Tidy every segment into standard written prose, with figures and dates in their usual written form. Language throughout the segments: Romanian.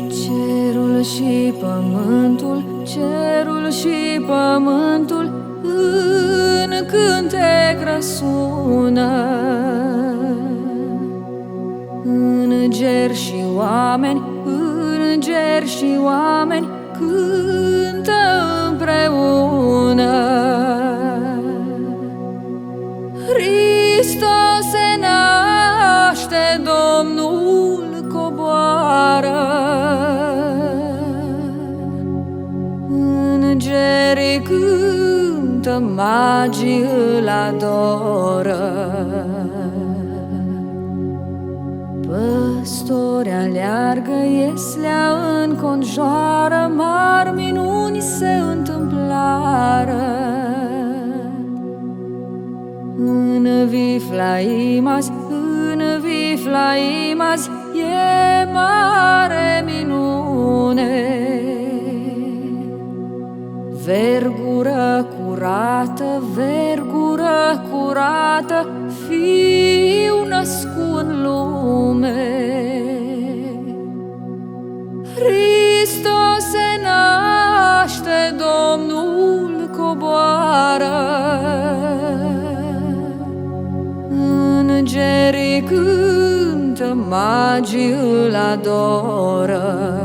Cerul și pământul, cerul și pământul în cântec răsună. Îngeri și oameni, îngeri și oameni cântă împreună. Hristos se naște, Domnul coboară. Îngerii cântă, magii îl adoră. Păstori aleargă, ieslea înconjoară, mari minuni se întâmplară. În Viflaim azi, în Viflaim azi, e mare minune. Vergură curată, vergură curată, Fiu născut în lume. Hristos se naște, Domnul coboară. Îngerii cântă, magii îl adoră.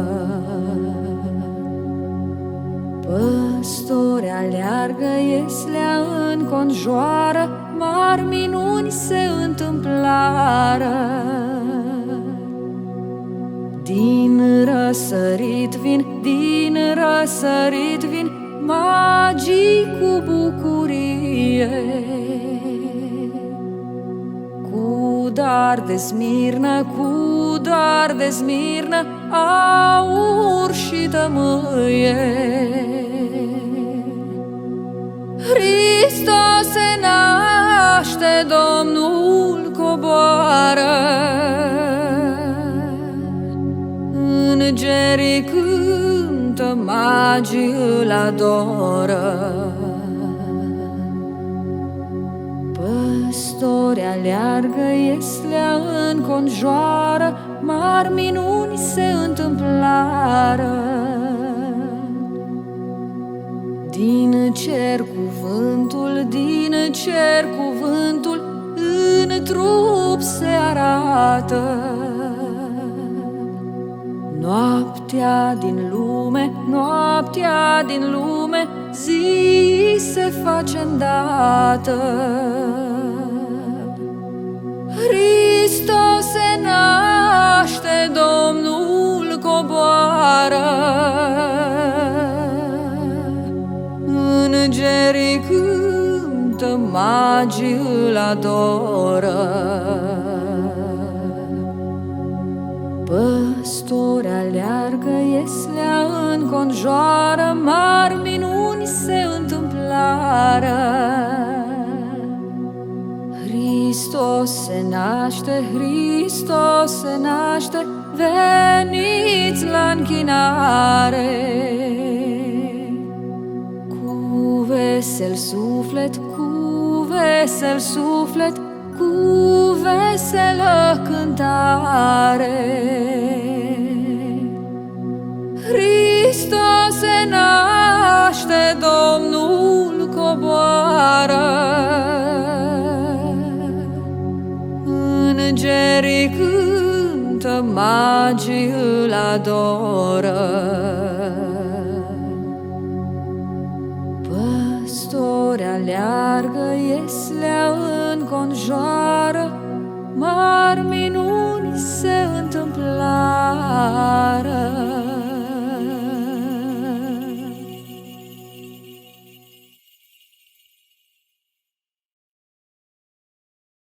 Păstori aleargă, ieslea înconjoară, mari minuni se întâmplară. Din răsărit vin, din răsărit vin, magii cu bucurie. Cu dar de smirnă, cu dar de smirnă, aur și tămâie. Hristos se naște, Domnul coboară. Îngerii cântă, magii îl adoră. Păstori aleargă, ieslea înconjoară, mari minuni se întâmplară. Din cer cuvântul, din cer cuvântul, în trup se arată. Noaptea din lume, noaptea din lume, zi se face îndată. Hristos se naște, Domnul coboară. Îngerii cântă, magii îl adoră. Păstori aleargă, ieslea înconjoară, mari minuni se întâmplară. Hristos se naște, Hristos se naște, veniți la închinare. Cu vesel suflet, cu vesel suflet, cu veselă cântare. Hristos se naște, Domnul coboară. Îngerii cântă, magii îl adoră. Păstori aleargă, ieslea înconjoară, mari minuni se întâmplară.